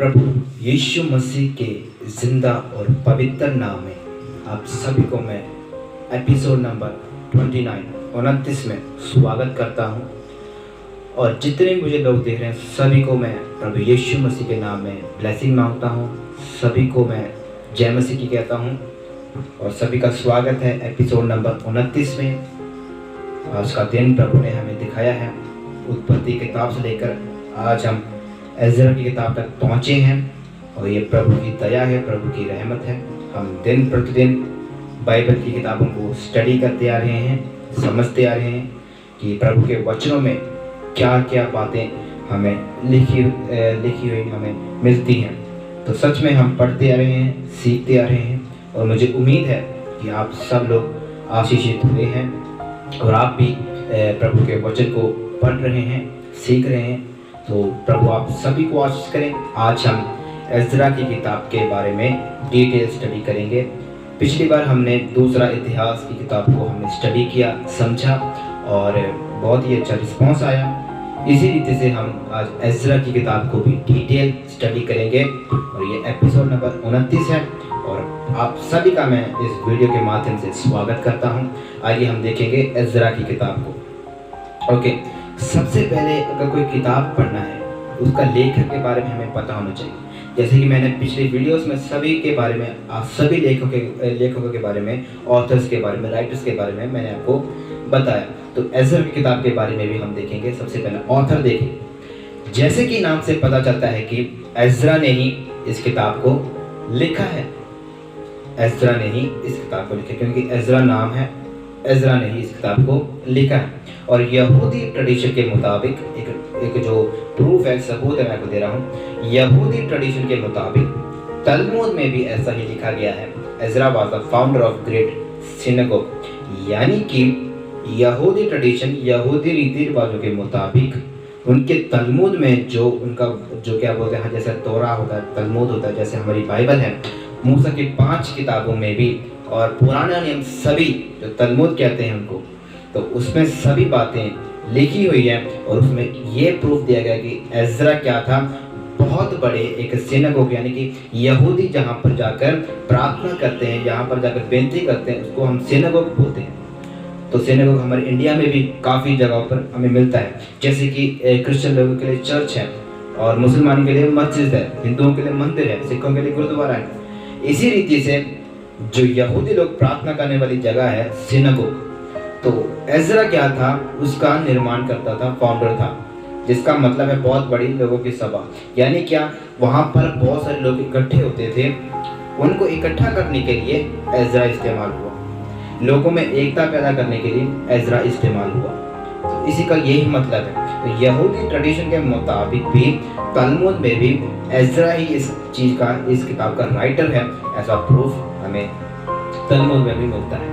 प्रभु यीशु मसीह के जिंदा और पवित्र नाम में आप सभी को मैं एपिसोड नंबर 29 में स्वागत करता हूं। और जितने मुझे लोग देख रहे हैं सभी को मैं प्रभु यीशु मसीह के नाम में ब्लेसिंग मांगता हूं। सभी को मैं जय मसीह की कहता हूं और सभी का स्वागत है एपिसोड नंबर 29 में। आज का दिन प्रभु ने हमें दिखाया है। उत्पत्ति किताब से लेकर आज हम एज़रा की किताब तक पहुँचे हैं और ये प्रभु की दया है, प्रभु की रहमत है। हम दिन प्रतिदिन बाइबल की किताबों को स्टडी करते आ रहे हैं, समझते आ रहे हैं कि प्रभु के वचनों में क्या क्या बातें हमें लिखी हुई हमें मिलती हैं। तो सच में हम पढ़ते आ रहे हैं, सीखते आ रहे हैं और मुझे उम्मीद है कि आप सब लोग आशीषित हुए हैं और आप भी प्रभु के वचन को पढ़ रहे हैं, सीख रहे हैं। तो प्रभु आप सभी को आशीष करें। आज हम एज़रा की किताब के बारे में डिटेल स्टडी करेंगे। पिछली बार हमने दूसरा इतिहास की किताब को हमने स्टडी किया, समझा और बहुत ही अच्छा रिस्पॉन्स आया। इसी रीति से हम आज एज़रा की किताब को भी डिटेल स्टडी करेंगे और ये एपिसोड नंबर 29 है और आप सभी का मैं इस वीडियो के माध्यम से स्वागत करता हूँ। आइए हम देखेंगे एज़रा की किताब को। ओके, सबसे पहले अगर कोई किताब पढ़ना है उसका लेखक के बारे में हमें पता होना चाहिए। जैसे कि मैंने पिछले वीडियोस में सभी के बारे में, आप सभी लेखकों के बारे में, ऑथर्स के बारे में, राइटर्स के बारे में मैंने आपको बताया। तो एज़रा की किताब के बारे में भी हम देखेंगे। सबसे पहले ऑथर देखें। जैसे कि नाम से पता चलता है कि एज़रा ने ही इस किताब को लिखा है। एज़रा ने ही इस किताब को लिखा क्योंकि एज़रा नाम है, एज़रा ने ही इस किताब को लिखा है। और यहूदी ट्रेडिशन के मुताबिक एक जो प्रूफ है, सबूत है मैं आपको दे रहा हूँ। यहूदी ट्रेडिशन के मुताबिक तलमुद में भी ऐसा ही लिखा गया है। Ezra was the founder of great synagogue, यानी कि यहूदी ट्रेडिशन, यहूदी रीति रिवाजों के मुताबिक उनके तलमुद में जो उनका जो क्या बोलते हैं, जैसे तोरा होता है, तलमुद होता है, जैसे हमारी बाइबल है, मूसा की 5 किताबों में भी और पुराना नियम सभी जो तलमुद कहते हैं उनको, तो उसमें सभी बातें लिखी हुई है। और उसमें ये प्रूफ दिया गया कि एज़रा क्या था, बहुत बड़े एक सिनेगोग, यानी कि यहूदी जहाँ पर जाकर प्रार्थना करते हैं, यहाँ पर जाकर बेनती करते हैं, उसको हम सिनेगोग बोलते हैं। तो सिनेगोग हमारे इंडिया में भी काफ़ी जगहों पर हमें मिलता है। जैसे कि क्रिश्चियन लोगों के लिए चर्च है और मुसलमानों के लिए मस्जिद है, हिंदुओं के लिए मंदिर है, सिखों के लिए गुरुद्वारा है। इसी रीति से जो यहूदी लोग प्रार्थना करने वाली जगह है सिनेगोग, तो एज़रा क्या था, उसका निर्माण करता था, फाउंडर था, जिसका मतलब है बहुत बड़ी लोगों की सभा। यानी क्या, वहाँ पर बहुत सारे लोग इकट्ठे होते थे, उनको इकट्ठा करने के लिए एज़रा इस्तेमाल हुआ। लोगों में एकता पैदा करने के लिए एज़रा इस्तेमाल हुआ। तो इसी का यही मतलब है। तो यहूदी ट्रेडिशन के मुताबिक भी तलमुद में भी एज़रा ही इस चीज़ का, इस किताब का राइटर है, ऐसा प्रूफ हमें तलमुद में भी मिलता है।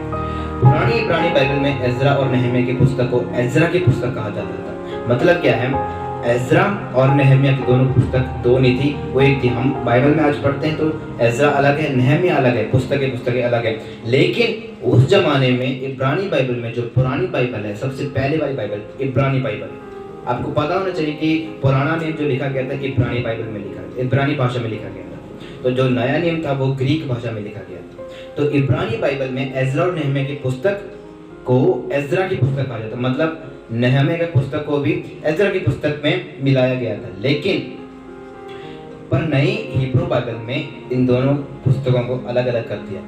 पुरानी इब्रानी बाइबल में एज़रा और नहम्याह की पुस्तक को एज़रा की पुस्तक कहा जाता था। मतलब क्या है, एज़रा और नहम्याह की दोनों पुस्तक दो नहीं थी, वो एक थी। हम बाइबल में आज पढ़ते हैं तो एज़रा अलग है, नहम्याह अलग है, पुस्तकें अलग है। लेकिन उस जमाने में इब्रानी बाइबल में जो पुरानी बाइबल है, सबसे पहले वाली बाइबल इब्रानी बाइबल, आपको पता होना चाहिए कि पुराना नियम जो लिखा गया था इब्रानी बाइबल में लिखा, इब्रानी भाषा में लिखा गया था। तो जो नया नियम था वो ग्रीक भाषा में लिखा गया था। तो इब्रानी बाइबल में एज़रा और नहम्याह की पुस्तक को एज़रा की पुस्तक कहा जाता, मतलब नहम्याह की पुस्तक को भी एज़रा की पुस्तक में मिलाया गया था। लेकिन पर नई हिब्रू बाइबल में इन दोनों पुस्तकों को अलग अलग कर दिया।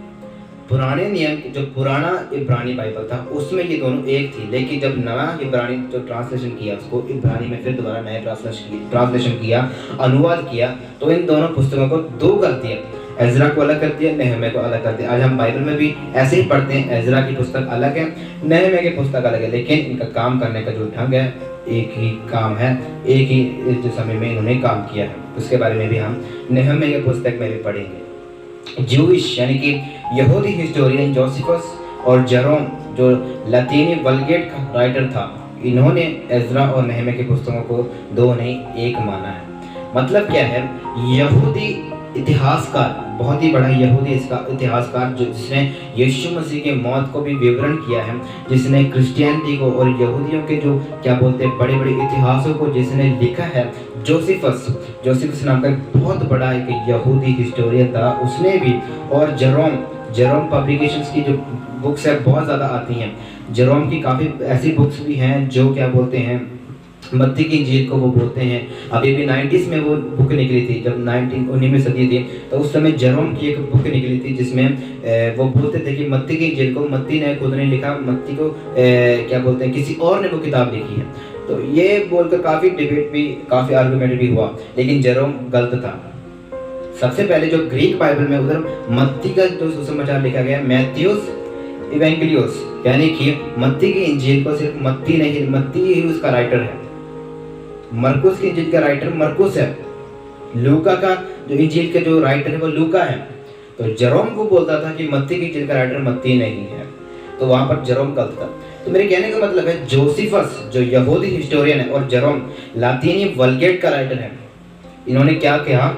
पुराने नियम जो पुराना इब्रानी बाइबल था उसमें ये दोनों एक थी, लेकिन जब नया इब्रानी जो ट्रांसलेशन किया, उसको इब्रानी में फिर दोबारा नया ट्रांसलेशन किया, अनुवाद किया, तो इन दोनों पुस्तकों को दो कर दिया। एज़रा को अलग कर दिया, नहम्याह को अलग कर दिया। आज हम बाइबल में भी ऐसे ही पढ़ते हैं, एज़रा की पुस्तक अलग है, नहम्याह की पुस्तक अलग है, लेकिन इनका काम करने का जो ढंग है एक ही काम है, एक ही जो समय में इन्होंने काम किया है। उसके बारे में भी हम नहम्याह की पुस्तक में भी पढ़ेंगे। ज्यूइश यानी कि यहूदी हिस्टोरियन जोसेफस और जेरोम जो लतीनी वल्गेट का राइटर था, इन्होंने एज़रा और नहम्याह की पुस्तकों को दो नहीं एक माना है। मतलब क्या है, यहूदी इतिहासकार, बहुत ही बड़ा यहूदी इसका इतिहासकार जिसने यीशु मसीह के मौत को भी विवरण किया है, जिसने क्रिश्चियनिटी को और यहूदियों के जो क्या बोलते हैं बड़े बड़े इतिहासों को जिसने लिखा है, जोसिफस नाम का एक बहुत बड़ा एक यहूदी हिस्टोरियन था, उसने भी, और जेरोम पब्लिकेशंस की जो बुक्स है बहुत ज़्यादा आती हैं। जेरोम की काफ़ी ऐसी बुक्स भी हैं जो क्या बोलते हैं, मत्ती की इंजील को वो बोलते हैं। अभी भी 90s में वो बुक निकली थी, जब 19वीं सदी थी, तो उस समय जेरोम की एक बुक निकली थी जिसमें वो बोलते थे कि मत्ती की इंजील को मत्ती ने खुद नहीं लिखा, मत्ती को क्या बोलते हैं, किसी और ने वो किताब लिखी है। तो ये बोलकर काफ़ी डिबेट भी, काफ़ी आर्गूमेंट भी हुआ, लेकिन जेरोम गलत था। सबसे पहले जो ग्रीक बाइबल में उधर मत्ती का जो सुसमाचार लिखा गया, मैथ्यूस इवेंगेलियोस, यानी कि मत्ती की इंजील को सिर्फ मत्ती नहीं, मत्ती ही उसका राइटर है। मरकुस की इंजील का राइटर मरकुस है, लूका का जो इंजील के जो राइटर है वो लूका है। तो जेरोम को बोलता था कि मत्ती की इंजील का राइटर मत्ती नहीं है, तो वहां पर जेरोम गलत था। तो मेरे कहने का मतलब है, जोसिफस जो यहूदी हिस्टोरियन है और जेरोम लातीनी वल्गेट का राइटर है, इन्होंने क्या कहा,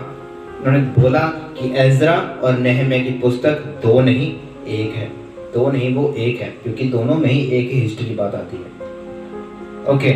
उन्होंने बोला कि एजरा और नेहमिया की पुस्तक दो नहीं एक है, दो नहीं वो एक है, क्योंकि दोनों में ही एक ही हिस्ट्री बात आती है। ओके,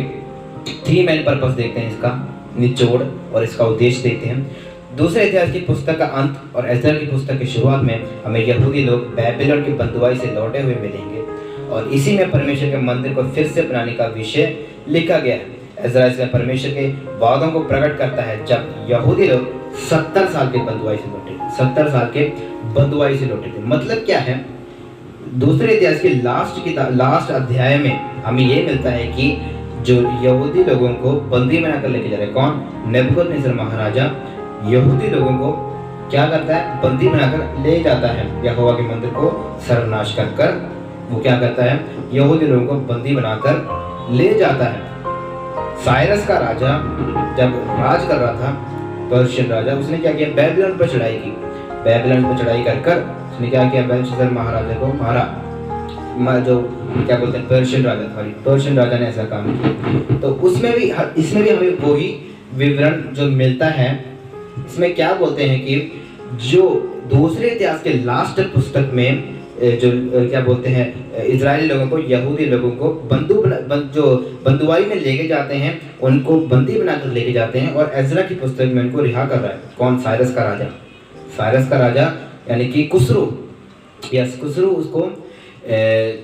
3 मेन पर्पस देखते हैं, इसका निचोड़ और इसका उद्देश्य देखते हैं। दूसरे इतिहास की पुस्तक का अंत और एजरा की पुस्तक की शुरुआत में हमें यहूदी लोग बैबिलोन की बंदुआई से लौटे हुए मिलेंगे, और इसी में परमेश्वर के मंदिर को फिर से बनाने का विषय लिखा गया है। एजरा इसमें परमेश्वर के वादों को प्रकट करता है, जब यहूदी लोग 70 साल के बंदुआई से लौटे, 70 साल के बंदुआई से लौटे थे। मतलब क्या है, दूसरे इतिहास के लास्ट अध्याय में हमें ये मिलता है कि जो यहूदी लोगों को बंदी बनाकर लेके जा रहे हैं, कौन, नेबुकदनेस्सर महाराजा यहूदी लोगों को क्या करता है, बंदी बनाकर ले जाता है। यहोवा के मंदिर को सर्वनाश कर वो क्या करता है, यहूदी लोगों को बंदी बनाकर ले जाता है। साइरस का राजा जब राज कर रहा था, पर्शियन राजा, उसने क्या किया, बेबीलोन पर चढ़ाई की। बेबीलोन पर चढ़ाई कर उसने क्या किया, बेलशस्सर महाराजा को मारा, जो क्या बोलते हैं पर्शियन राजा ने ऐसा काम किया। तो इसमें भी हमें वही विवरण जो मिलता है। इसमें क्या बोलते हैं कि जो दूसरे इतिहास के लास्ट पुस्तक में जो क्या बोलते हैं, इजरायली लोगों को, यहूदी लोगों को जो बंदुआई में लेके जाते हैं, उनको बंदी बनाकर लेके जाते हैं, और एजरा की पुस्तक में उनको रिहा कर रहा है। कौन, साइरस का राजा यानी कि कुसरू उसको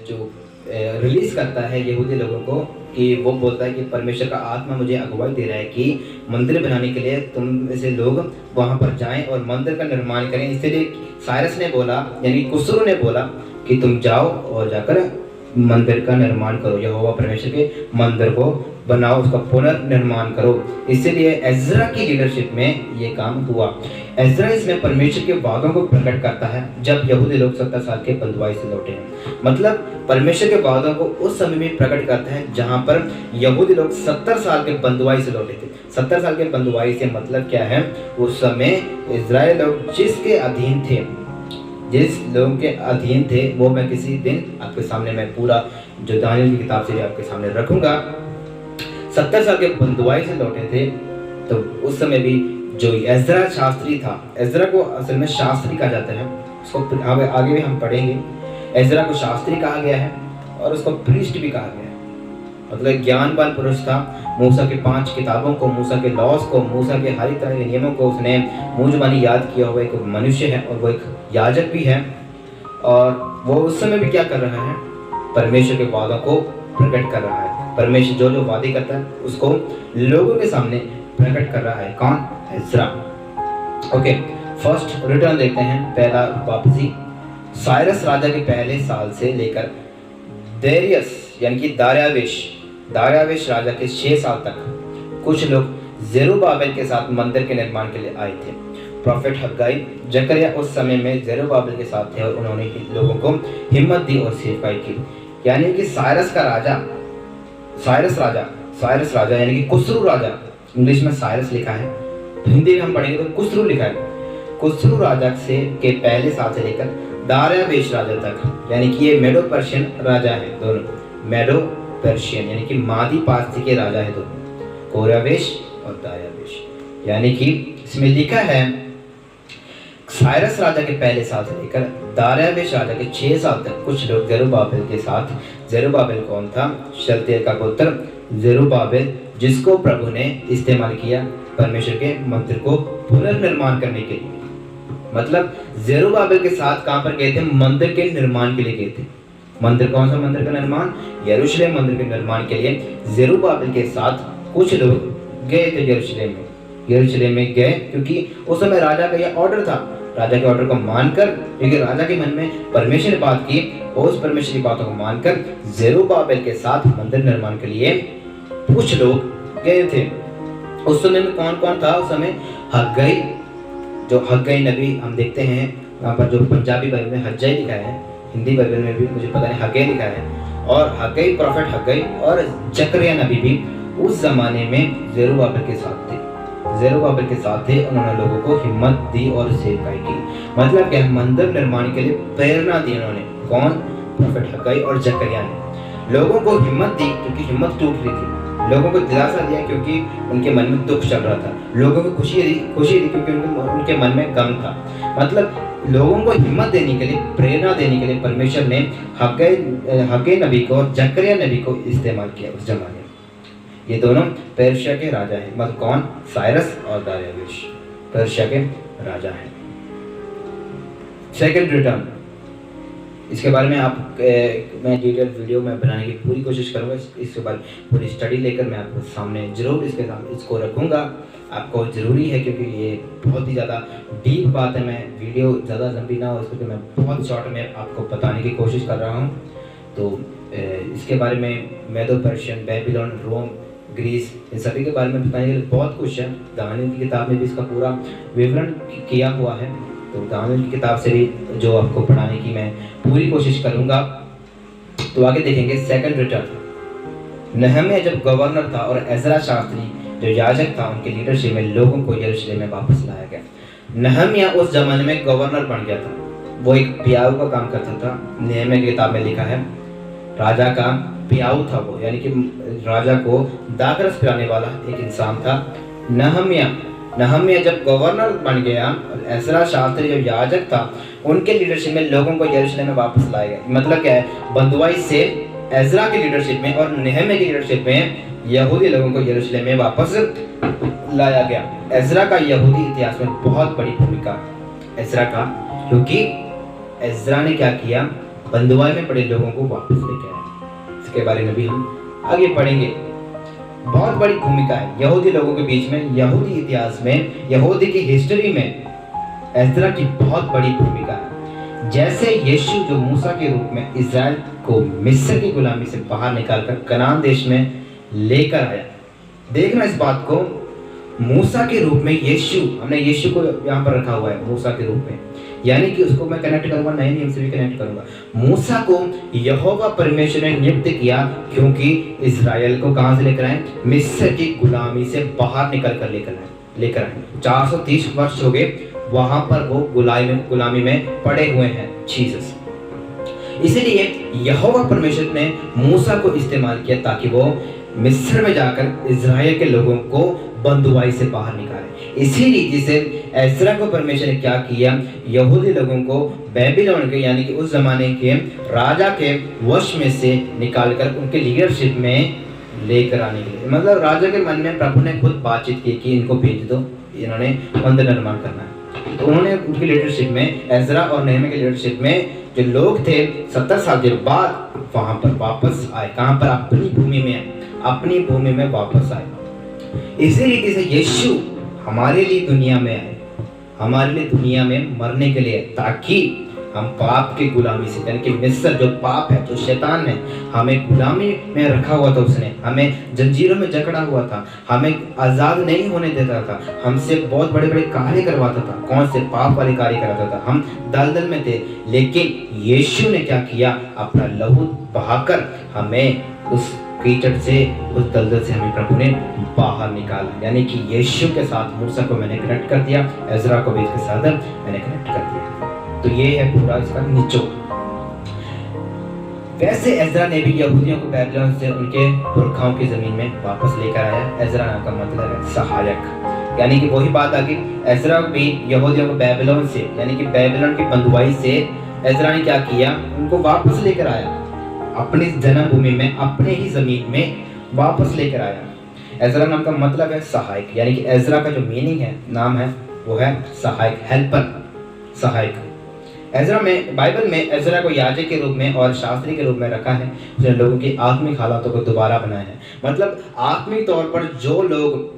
जो रिलीज करता है यहूदी लोगों को, कि वो बोलता है कि परमेश्वर का आत्मा मुझे अगुवाई दे रहा है कि मंदिर बनाने के लिए तुम में से लोग वहां पर जाएं और मंदिर का निर्माण करें। इसलिए साइरस ने बोला, यानी कुसरू ने बोला कि तुम जाओ और जाकर मंदिर का निर्माण करो, यहोवा परमेश्वर के मंदिर को बनाओ, उसका पुनर्निर्माण करो। इसलिए एजरा की लीडरशिप में ये काम हुआ। एजरा इसमें परमेश्वर के वादों को प्रकट करता है, जब यहूदी लोग 70 साल के बंदुआई से लौटे हैं। मतलब परमेश्वर के वादों को उस समय में प्रकट करता है जहां पर यहूदी लोग 70 साल के बंदुआई से लौटे थे। 70 साल के बंदुआई से मतलब क्या है, उस समय इजराइल लोग जिसके अधीन थे, जिस लोगों के अधीन थे, वो मैं किसी दिन आपके सामने मैं पूरा जो दानियल की किताब से भी आपके सामने रखूंगा। 70 साल के बंदुआई से लौटे थे, तो उस समय भी जो एजरा शास्त्री था, एजरा को असल में शास्त्री कहा जाता है, उसको आगे भी हम पढ़ेंगे। एजरा को शास्त्री कहा गया है और उसको प्रीस्ट भी कहा गया है। मतलब ज्ञानवान पुरुष था। मूसा के 5 किताबों को, मूसा के लॉस को, मूसा के हर तरह के नियमों को उसने मुंह जुबानी याद किया हुआ एक मनुष्य है, और वो एक याजक भी है। और वो उस समय भी क्या कर रहा है, परमेश्वर के वादों को प्रकट कर रहा है। परमेश्वर जो वादे करता है उसको लोगों के सामने प्रकट कर रहा है। कौन, एजरा। ओके, फर्स्ट रिटर्न देखते हैं, पहला वापसी। साइरस राजा के पहले साल से लेकर देरियस यानी कि दार्यावेश राजा के 6 साल तक कुछ लोग जेरुब्बाबेल के साथ मंदिर के निर्माण के लिए आए थे। प्रोफेट हग्गाई, जकरिया उस समय में जेरुब्बाबेल के साथ थे, और उन्होंने लोगों को हिम्मत दी और सेवकाई की। यानी कि साइरस राजा यानी कि कुसरू राजा, इंग्लिश में साइरस लिखा है, हिंदी में हम पढ़ेंगे तो कुसरू लिखा है। कुसरू राजा से के पहले साल से लेकर दार्यावेश राजा तक, यानी कि ये मेडो पर्शियन राजा है, दोनों मेडो पर्शियन यानी कि मादी पारसी के राजा है दोनों, कोरावेश और दार्यावेश। यानी कि इसमें लिखा है साइरस राजा के पहले साल से लेकर दार्यावेश राजा के 6 साल तक कुछ लोग जेरुब्बाबेल के साथ, जेरुब्बाबेल कौन था, शलतियेल का पुत्र जेरुब्बाबेल जिसको प्रभु ने इस्तेमाल किया परमेश्वर के मंदिर को पुनर्निर्माण करने के लिए। मतलब जेरुब्बाबेल के साथ कहां पर गए थे? मंदिर के निर्माण के लिए गए थे। मंदिर, कौन सा मंदिर का निर्माण? यरूशलेम मंदिर के निर्माण के लिए जेरुब्बाबेल के साथ कुछ लोग गए थे यरूशलेम में गए, क्योंकि उस समय राजा का यह ऑर्डर था। राजा के ऑर्डर को मानकर, क्योंकि राजा के मन में परमेश्वर ने बात की, और उस परमेश्वर की बातों को मानकर जेरुब्बाबेल के साथ मंदिर निर्माण के लिए कुछ लोग गए थे। उस समय में कौन कौन था? उस समय हग्गई, जो हग्गई नबी हम देखते हैं वहाँ पर, जो पंजाबी बाइबल में हज्जई लिखा है, हिंदी बाइबल में भी मुझे पता नहीं हग्गई लिखा है, और हग्गई, प्रोफेट हग्गई और जकरिया नबी भी उस जमाने में जेरुब्बाबेल के साथ थे। जेरुब्बाबेल के साथ थे, उन्होंने लोगों को हिम्मत दी और सेवकाई की। मतलब क्या? मंदिर निर्माण के लिए प्रेरणा दी उन्होंने। कौन? प्रोफेट हग्गई और जकरिया ने लोगों को हिम्मत दी, क्योंकि हिम्मत टूट रही थी। लोगों को दिलासा दिया, क्योंकि उनके मन में दुख चल रहा था। लोगों को खुशी दी, क्योंकि उनके मन में गम था। मतलब लोगों को हिम्मत देने के लिए, प्रेरणा देने के लिए परमेश्वर ने हग्गई नबी को और जकरिया नबी को इस्तेमाल किया उस जमाने में। ये दोनों पर्शिया के राजा हैं। मतलब कौन? साइरस और दारियावेश पर्शिया के राजा हैं। सेकंड रिटर्न, इसके बारे में मैं डिटेल वीडियो में बनाने की पूरी कोशिश करूंगा। इसके बारे में पूरी स्टडी लेकर मैं आपको सामने जरूर इसको रखूंगा। आपको ज़रूरी है, क्योंकि ये बहुत ही ज़्यादा डीप बात है। मैं वीडियो ज़्यादा लंबी ना हो इसको, मैं बहुत शॉर्ट में आपको बताने की कोशिश कर रहा हूँ। तो इसके बारे में मेदो पर्शियन, बेबीलोन, रोम, ग्रीस, इन सभी के बारे में बताने के लिए बहुत कुछ है। दानियेल की किताब में भी इसका पूरा विवरण किया हुआ है। तो दानियेल की किताब से भी जो आपको पढ़ाने की मैं पूरी कोशिश करूँगा। तो आगे देखेंगे सेकंड रिटर्न। नहम्याह जब गवर्नर था और एजरा शास्त्री जो याजक था, उनके लीडरशिप में लोगों को यरूशलेम में वापस लाया गया। नहम्याह उस जमाने में गवर्नर बन गया था। वो एक पियाऊ का काम करता था। नहम्याह की किताब में लिखा है राजा का पियाऊ था वो, यानी कि राजा को दाखरस पिलाने वाला एक इंसान था नहम्याह जब गवर्नर बन गया और एजरा शास्त्री जब याजक था, उनके लीडरशिप में लोगों को यरूशलेम में वापस लाया गया। मतलब क्या है? बंधुआई से एजरा की लीडरशिप में और नहम्याह की लीडरशिप में यहूदी लोगों को यरूशलेम में वापस लाया गया। एजरा का यहूदी इतिहास में बहुत बड़ी भूमिका एजरा का, क्योंकि एजरा ने क्या किया? बंधुआई में पड़े लोगों को वापस लेके आया। इसके बारे में भी हम आगे पढ़ेंगे। बहुत बड़ी भूमिका है यहूदी लोगों के बीच में, यहूदी इतिहास में, यहूदी की हिस्ट्री में एजरा की बहुत बड़ी भूमिका है। जैसे यीशु जो मूसा के रूप में इज़राइल को मिस्र की गुलामी से बाहर निकालकर कनान देश में लेकर आया। देखना इस बात को, मूसा के रूप में यीशु, हमने यीशु को यहाँ पर रखा हुआ है मूसा के रूप में, यानी कि उसको मैं कनेक्ट करूंगा, नए नियम से भी कनेक्ट करूंगा। मूसा को यहोवा परमेश्वर ने नियुक्त किया, क्योंकि इज़राइल को कहां से लेकर आए? मिस्र की गुलामी से बाहर निकल कर लेकर आए। 430 वर्ष हो गए वहां पर वो गुलामी में पड़े हुए हैं जीसस। इसलिए यहोवा परमेश्वर ने मूसा को इस्तेमाल किया ताकि वो मिस्र में जाकर इज़राइल के लोगों को बंधुआई से बाहर निकाले। इसी रीति से एजरा को परमेश्वर ने क्या किया? यहूदी लोगों को बेबीलोन के, यानी कि उस जमाने के राजा के वश में से निकालकर उनके लीडरशिप में लेकर आने के लिए, मतलब राजा के मन में प्रभु ने खुद बातचीत की कि इनको भेज दो, इन्होंने मंदिर निर्माण करना है। तो उन्होंने उनकी लीडरशिप में, एजरा और नहम्याह की लीडरशिप में जो लोग थे 70 साल के बाद वहां पर वापस आए। कहां पर? अपनी भूमि में वापस आए। इसी रीति से यीशु हमारे लिए दुनिया में आए, हमारे लिए दुनिया में मरने के लिए, ताकि हम पाप की गुलामी से, यानी कि मिस्र जो पाप है, जो शैतान है, हमें गुलामी में रखा हुआ था, उसने हमें जंजीरों में जकड़ा हुआ था, हमें आज़ाद नहीं होने देता था, हमसे बहुत बड़े बड़े कार्य करवाता था। कौन से? पाप वाले कार्य कराता था। हम दलदल में थे, लेकिन यीशु ने क्या किया? अपना लहू बहाकर हमें उस कीचड़ से, उस दलदल से हमें प्रभु ने बाहर निकाला। यानी कि यीशु के साथ मूसा को मैंने कनेक्ट कर दिया, एजरा को भी इसके साथ मैंने कनेक्ट कर दिया। तो ये है पूरा इसका निचोड़। वैसे एजरा ने भी यहूदियों को बेबीलोन से उनके पुरखाओं की जमीन में वापस लेकर आया। एजरा नाम का मतलब है सहायक, यानी कि वही बात आ गई। एजरा भी यहूदियों को बेबीलोन से, यानी कि बेबीलोन की बंधुआई से एजरा ने क्या किया? उनको वापस लेकर आया, अपनी जन्मभूमि में, अपने ही जमीन में वापस लेकर आया। एजरा नाम का मतलब है सहायक, यानी कि एजरा का जो मीनिंग है, नाम है, वो है सहायक, हेल्पर, सहायक। एजरा में, बाइबल में एजरा को याजक के रूप में और शास्त्री के रूप में रखा है, उसने लोगों की आत्मिक हालातों को दोबारा बनाया है। मतलब आत्मिक तौर पर जो लोग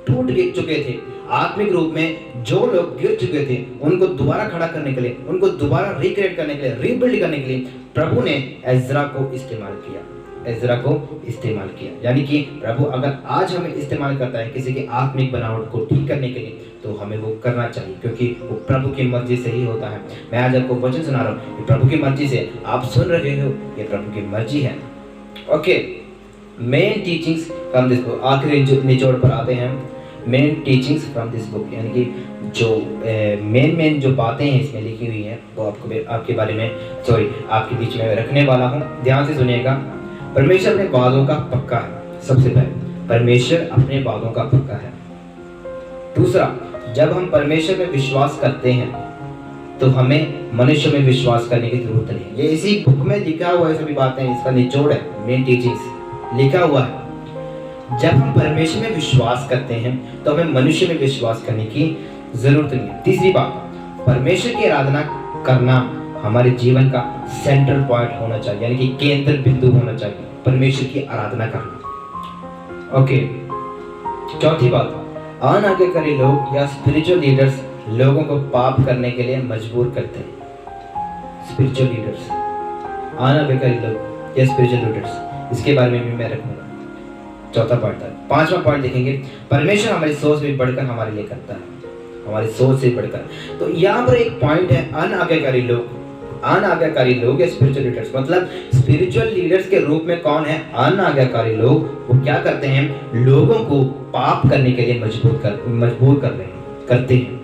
टूट गिर चुके थे, आत्मिक रूप में जो लोग गिर चुके थे, उनको दोबारा खड़ा करने के लिए, उनको दोबारा रिक्रिएट करने के लिए, रीबिल्ड करने के लिए प्रभु ने एजरा को इस्तेमाल किया, एजरा को इस्तेमाल किया। यानी कि प्रभु अगर आज हमें इस्तेमाल करता है किसी की आत्मिक बनावट को ठीक करने के लिए, तो हमें वो करना चाहिए, क्योंकि वो प्रभु की मर्जी से ही होता है। मैं आज आपको वचन सुना रहा हूँ, ये प्रभु की मर्जी से आप सुन रहे हो, ये प्रभु की मर्जी है। Okay, main teachings from this book, आखिरी निचोड़ पर आते हैं, main teachings from this book, यानी कि जो मेन जो बातें हैं इसमें लिखी हुई हैं, वो आपके बारे में, आपके बीच में रखने वाला हूँ। ध्यान से सुनिएगा। परमेश्वर अपने वादों का पक्का है। सबसे पहले, परमेश्वर अपने वादों का पक्का है। दूसरा, जब हम परमेश्वर में विश्वास करते हैं तो हमें मनुष्य में विश्वास करने की जरूरत नहीं है। ये इसी बुक में लिखा हुआ है, सभी बातें, इसका निचोड़ है, मेन टीचिंग्स लिखा हुआ है। जब हम परमेश्वर में विश्वास करते हैं तो हमें मनुष्य में विश्वास करने की जरूरत नहीं है। तीसरी बात, परमेश्वर की आराधना करना हमारे जीवन का सेंट्रल पॉइंट होना चाहिए, यानी कि केंद्र बिंदु होना चाहिए, परमेश्वर की आराधना करना। ओके, चौथी बात, अनाज्ञाकारी लोग या स्पिरिचुअल लीडर्स लोगों को पाप करने के लिए मजबूर करते हैं। स्पिरिचुअल लीडर्स, अनाज्ञाकारी लोग या स्पिरिचुअल लीडर्स, इसके बारे में भी मैं रखूंगा। चौथा पॉइंट था। पांचवा पॉइंट देखेंगे, परमेश्वर हमारी सोच से बढ़कर हमारे लिए करता है, हमारी सोच से बढ़कर। तो यहाँ पर एक पॉइंट है, अनाज्ञाकारी लोग, अनाज्ञाकारी लोग या स्पिरिचुअल लीडर्स, मतलब स्पिरिचुअल लीडर्स के रूप में कौन है? अनाज्ञाकारी लोग। वो क्या करते हैं? लोगों को पाप करने के लिए मजबूर करते हैं।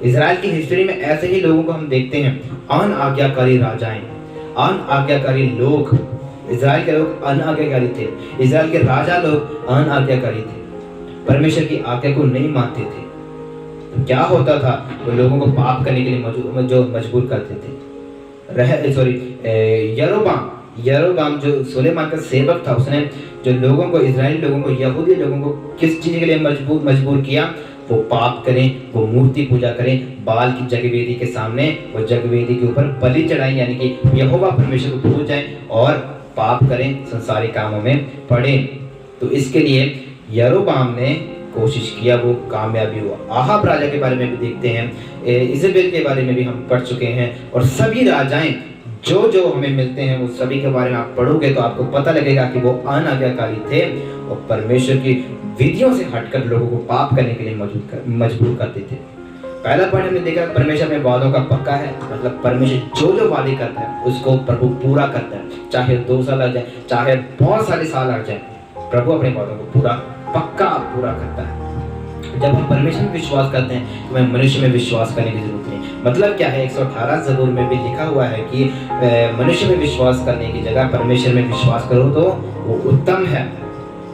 इजराइल की हिस्ट्री में ऐसे ही लोगों को हम देखते हैं, अनाज्ञाकारी राजाएं, अनाज्ञाकारी लोग। इजराइल के लोग अनाज्ञाकारी थे, इजराइल के राजा लोग अनाज्ञाकारी थे, परमेश्वर की आज्ञा को नहीं मानते थे। तो क्या होता था? वो लोगों को पाप करने के लिए मजबूर करते थे। यरोबाम जो सुलेमान का सेवक था, उसने जो लोगों को, इजराइली लोगों को, यहूदी लोगों को किस चीज के लिए मजबूर किया? वो पाप करें, वो मूर्ति पूजा करें, बाल की जगवेदी के सामने, वो जगवेदी के ऊपर बलि चढ़ाएं, यानी कि यहोवा परमेश्वर को भूल जाएं और पाप करें, संसारिक कामों में पड़े। तो इसके लिए यरोबाम ने कोशिश किया, वो कामयाबी हुआ। आहाब राजा के बारे में भी देखते हैं, इजेबेल के बारे में भी हम पढ़ चुके हैं, और सभी राजाएं जो हमें मिलते हैं, वो सभी के बारे में आप पढ़ोगे तो आपको पता लगेगा कि वो अनाज्ञाकारी थे और परमेश्वर की विधियों से हटकर लोगों को पाप करने के लिए मजबूर करते थे। पहला पॉइंट हमने देखा, परमेश्वर में वादों का पक्का है, मतलब परमेश्वर जो वादे करता है उसको प्रभु पूरा करता है, चाहे 2 साल लग जाए, चाहे बहुत सारे साल लग जाए, प्रभु अपने वादों को पक्का पूरा करता है। जब हम परमेश्वर में विश्वास करते हैं तो हमें मनुष्य में विश्वास करने की जरूरत नहीं। मतलब क्या है? 118 ज़बूर में भी लिखा हुआ है कि मनुष्य में विश्वास करने की जगह परमेश्वर में विश्वास करो तो वो उत्तम है।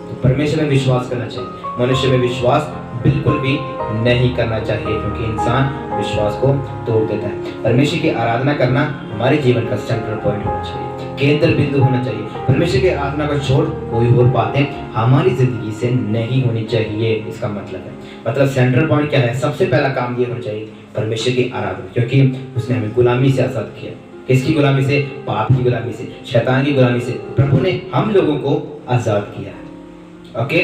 तो परमेश्वर में विश्वास करना चाहिए, मनुष्य में विश्वास बिल्कुल भी नहीं करना चाहिए, क्योंकि इंसान विश्वास को तोड़ देता है। परमेश्वर की आराधना करना हमारे जीवन का सेंट्रल पॉइंट होना चाहिए, केंद्र बिंदु होना चाहिए। परमेश्वर की आराधना को छोड़ कोई और बातें हमारी जिंदगी से नहीं होनी चाहिए, इसका मतलब है। मतलब सेंट्रल पॉइंट क्या है? सबसे पहला काम ये होना चाहिए, परमेश्वर की आराधना, क्योंकि उसने हमें गुलामी से आजाद किया। किसकी गुलामी से? पाप की गुलामी से, शैतान की गुलामी से प्रभु ने हम लोगों को आजाद किया है। ओके,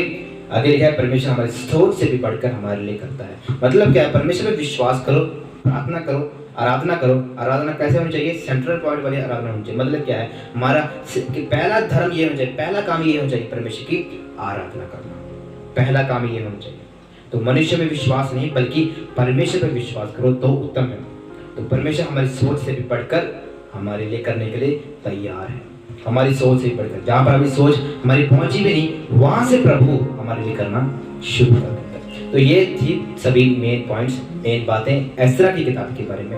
आगे लिखा है, परमेश्वर हमारे सोच से भी बढ़कर हमारे लिए करता है। मतलब क्या है? परमेश्वर में विश्वास करो, प्रार्थना करो, आराधना करो। आराधना कैसे होनी चाहिए? सेंट्रल पॉइंट वाली आराधना होनी चाहिए। मतलब क्या है? हमारा पहला धर्म ये होना चाहिए, पहला काम ये होना चाहिए, परमेश्वर की आराधना करना, पहला काम ये होना चाहिए। तो मनुष्य में विश्वास नहीं, बल्कि परमेश्वर पर विश्वास करो तो उत्तम है। तो परमेश्वर हमारी सोच से भी बढ़कर हमारे लिए करने के लिए तैयार है, हमारी सोच से भी बढ़कर। जहाँ पर हमारी सोच हमारी पहुंची भी नहीं, वहां से प्रभु हमारे लिए करना शुरू कर देता है। तो ये थी सभी मेन पॉइंट्स, मेन बातें एस्रा की किताब के बारे में।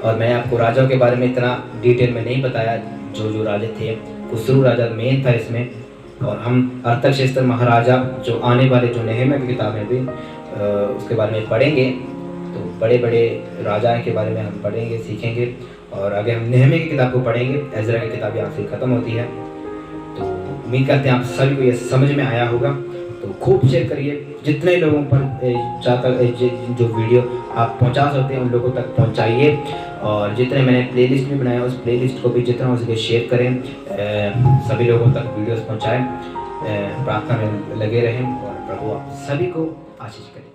और मैं आपको राजाओं के बारे में इतना डिटेल में नहीं बताया, जो राजा थे। खुसरू राजा मेन था इसमें, और हम अर्थशास्त्र महाराजा जो आने वाले जो नेहमिया की किताब है भी उसके बारे में पढ़ेंगे। तो बड़े बड़े राजा के बारे में हम पढ़ेंगे, सीखेंगे, और आगे हम नेहमिया की किताब को पढ़ेंगे। एजरा की किताब यहाँ से खत्म होती है। तो उम्मीद करते हैं आप सभी को ये समझ में आया होगा। तो खूब शेयर करिए, जितने लोगों पर जो वीडियो आप पहुंचा सकते हैं उन लोगों तक पहुंचाइए। और जितने मैंने प्लेलिस्ट भी बनाया उस प्लेलिस्ट को भी जितना हो सके शेयर करें, सभी लोगों तक वीडियोस पहुंचाएं। प्रार्थना में लगे रहें और प्रभु आप सभी को आशीष करें।